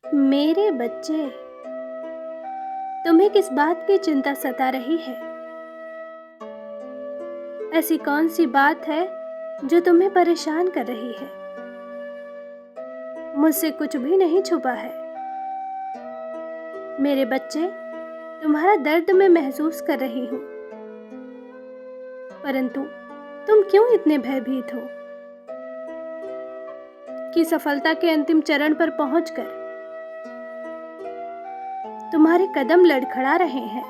मेरे बच्चे, तुम्हें किस बात की चिंता सता रही है? ऐसी कौन सी बात है जो तुम्हें परेशान कर रही है? मुझसे कुछ भी नहीं छुपा है। मेरे बच्चे, तुम्हारा दर्द मैं महसूस कर रही हूँ, परंतु तुम क्यों इतने भयभीत हो कि सफलता के अंतिम चरण पर पहुंचकर तुम्हारे कदम लड़खड़ा रहे हैं?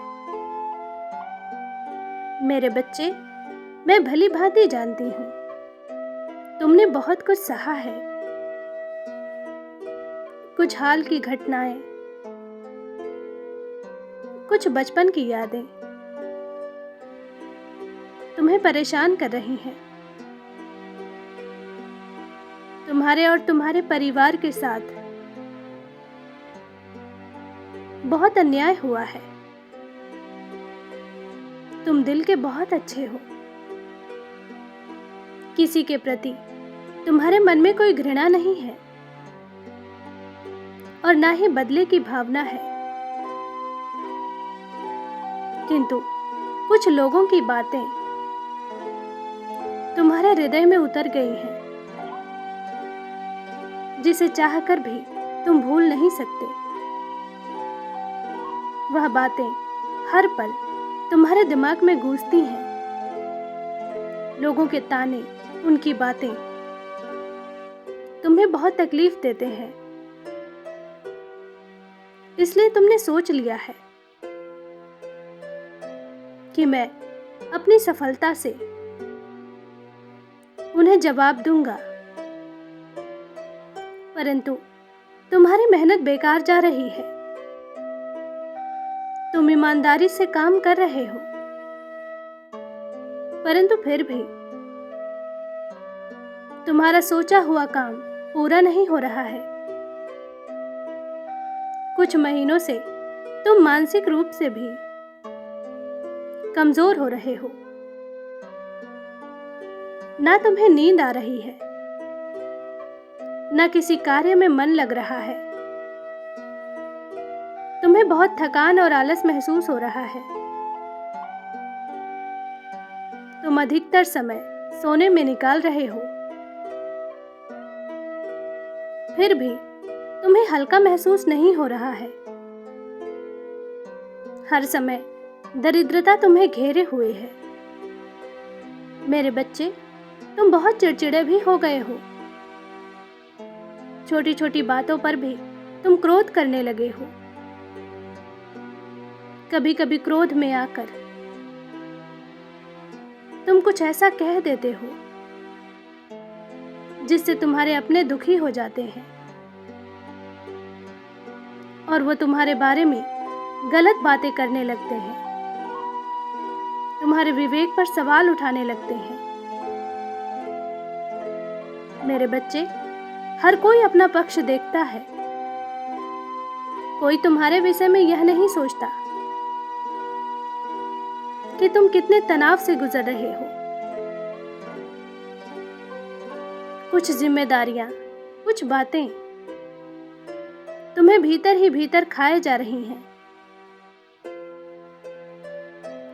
मेरे बच्चे, मैं भली भांति जानती हूँ, तुमने बहुत कुछ सहा है। कुछ हाल की घटनाएं, कुछ बचपन की यादें तुम्हें परेशान कर रही हैं। तुम्हारे और तुम्हारे परिवार के साथ बहुत अन्याय हुआ है। तुम दिल के बहुत अच्छे हो। किसी के प्रति तुम्हारे मन में कोई घृणा नहीं है और ना ही बदले की भावना है, किंतु कुछ लोगों की बातें तुम्हारे हृदय में उतर गई हैं, जिसे चाहकर भी तुम भूल नहीं सकते। वह बातें हर पल तुम्हारे दिमाग में गूंजती हैं। लोगों के ताने, उनकी बातें तुम्हें बहुत तकलीफ देते हैं। इसलिए तुमने सोच लिया है कि मैं अपनी सफलता से उन्हें जवाब दूंगा, परंतु तुम्हारी मेहनत बेकार जा रही है। तुम ईमानदारी से काम कर रहे हो, परंतु फिर भी तुम्हारा सोचा हुआ काम पूरा नहीं हो रहा है। कुछ महीनों से तुम मानसिक रूप से भी कमजोर हो रहे हो। ना तुम्हें नींद आ रही है, ना किसी कार्य में मन लग रहा है। तुम्हें बहुत थकान और आलस महसूस हो रहा है। तुम अधिकतर समय सोने में निकाल रहे हो, फिर भी तुम्हें हल्का महसूस नहीं हो रहा है। हर समय दरिद्रता तुम्हें घेरे हुए है। मेरे बच्चे, तुम बहुत चिड़चिड़े भी हो गए हो। छोटी छोटी बातों पर भी तुम क्रोध करने लगे हो। कभी कभी क्रोध में आकर तुम कुछ ऐसा कह देते हो जिससे तुम्हारे अपने दुखी हो जाते हैं और वो तुम्हारे बारे में गलत बातें करने लगते हैं, तुम्हारे विवेक पर सवाल उठाने लगते हैं। मेरे बच्चे, हर कोई अपना पक्ष देखता है। कोई तुम्हारे विषय में यह नहीं सोचता कि तुम कितने तनाव से गुजर रहे हो। कुछ जिम्मेदारियां, कुछ बातें तुम्हें भीतर ही भीतर खाए जा रही हैं।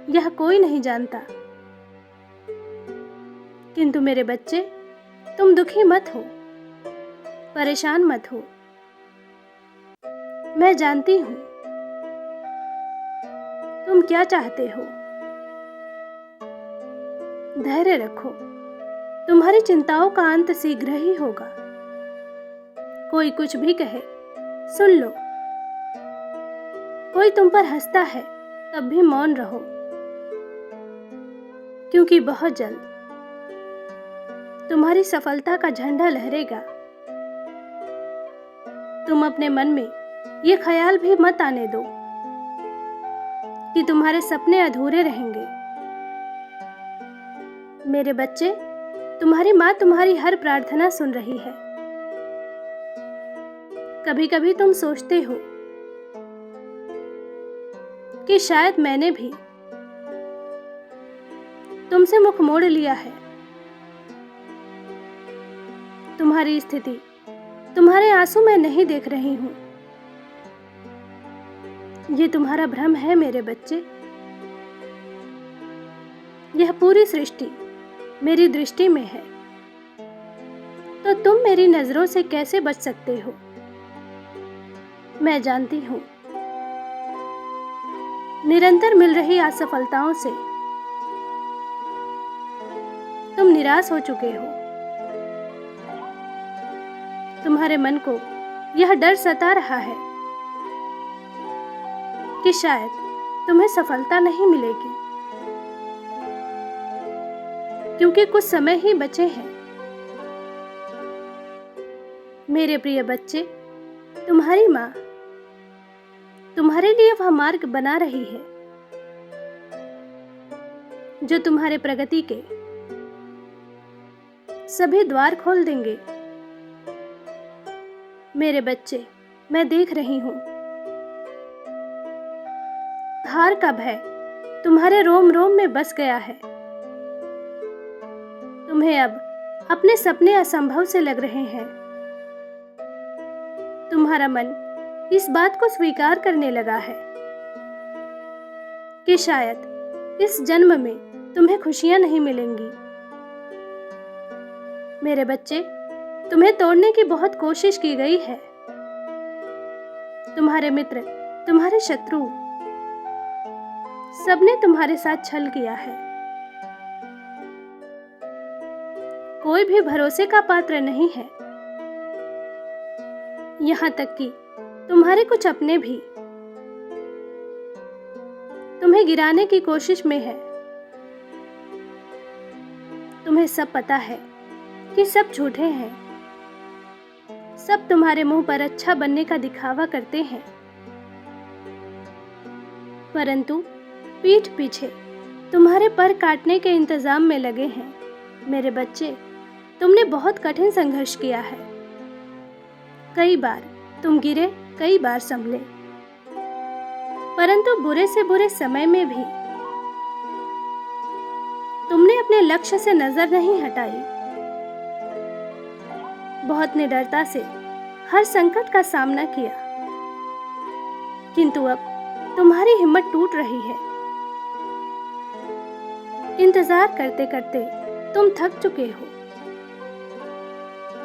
यह कोई नहीं जानता, किंतु मेरे बच्चे, तुम दुखी मत हो, परेशान मत हो। मैं जानती हूं तुम क्या चाहते हो। धैर्य रखो, तुम्हारी चिंताओं का अंत शीघ्र ही होगा। कोई कुछ भी कहे, सुन लो। कोई तुम पर हंसता है, तब भी मौन रहो, क्योंकि बहुत जल्द तुम्हारी सफलता का झंडा लहरेगा। तुम अपने मन में ये ख्याल भी मत आने दो कि तुम्हारे सपने अधूरे रहेंगे। मेरे बच्चे, तुम्हारी माँ तुम्हारी हर प्रार्थना सुन रही है। कभी कभी तुम सोचते हो कि शायद मैंने भी तुमसे मुख मोड़ लिया है। तुम्हारी स्थिति, तुम्हारे आंसू मैं नहीं देख रही हूं, ये तुम्हारा भ्रम है मेरे बच्चे। यह पूरी सृष्टि मेरी दृष्टि में है, तो तुम मेरी नजरों से कैसे बच सकते हो? मैं जानती हूं, निरंतर मिल रही असफलताओं से तुम निराश हो चुके हो। तुम्हारे मन को यह डर सता रहा है कि शायद तुम्हें सफलता नहीं मिलेगी, क्योंकि कुछ समय ही बचे हैं। मेरे प्रिय बच्चे, तुम्हारी माँ तुम्हारे लिए वह मार्ग बना रही है जो तुम्हारे प्रगति के सभी द्वार खोल देंगे। मेरे बच्चे, मैं देख रही हूं, हार का भय तुम्हारे रोम रोम में बस गया है। तुम्हें अब अपने सपने असंभव से लग रहे हैं। तुम्हारा मन इस बात को स्वीकार करने लगा है कि शायद इस जन्म में तुम्हें खुशियां नहीं मिलेंगी। मेरे बच्चे, तुम्हें तोड़ने की बहुत कोशिश की गई है। तुम्हारे मित्र, तुम्हारे शत्रु, सबने तुम्हारे साथ छल किया है। कोई भी भरोसे का पात्र नहीं है। यहां तक कि तुम्हारे कुछ अपने भी तुम्हें गिराने की कोशिश में है। तुम्हें सब पता है कि सब झूठे हैं। सब तुम्हारे मुंह पर अच्छा बनने का दिखावा करते हैं, परंतु पीठ पीछे तुम्हारे पर काटने के इंतजाम में लगे हैं। मेरे बच्चे, तुमने बहुत कठिन संघर्ष किया है। कई बार तुम गिरे, कई बार संभले, परंतु बुरे से बुरे समय में भी तुमने अपने लक्ष्य से नजर नहीं हटाई। बहुत निडरता से हर संकट का सामना किया, किंतु अब तुम्हारी हिम्मत टूट रही है। इंतजार करते करते तुम थक चुके हो।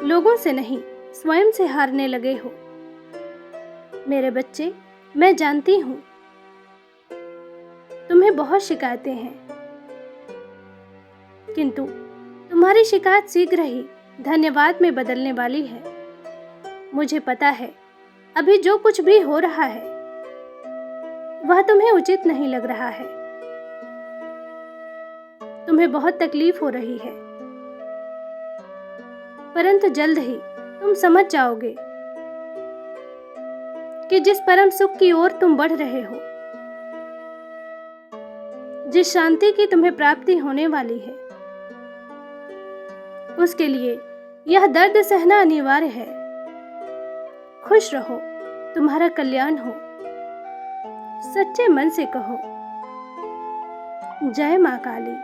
लोगों से नहीं, स्वयं से हारने लगे हो। मेरे बच्चे, मैं जानती हूं, तुम्हें बहुत शिकायतें हैं, किंतु तुम्हारी शिकायत शीघ्र ही धन्यवाद में बदलने वाली है। मुझे पता है, अभी जो कुछ भी हो रहा है वह तुम्हें उचित नहीं लग रहा है। तुम्हें बहुत तकलीफ हो रही है, परंतु जल्द ही तुम समझ जाओगे कि जिस परम सुख की ओर तुम बढ़ रहे हो, जिस शांति की तुम्हें प्राप्ति होने वाली है, उसके लिए यह दर्द सहना अनिवार्य है। खुश रहो, तुम्हारा कल्याण हो। सच्चे मन से कहो, जय मां काली।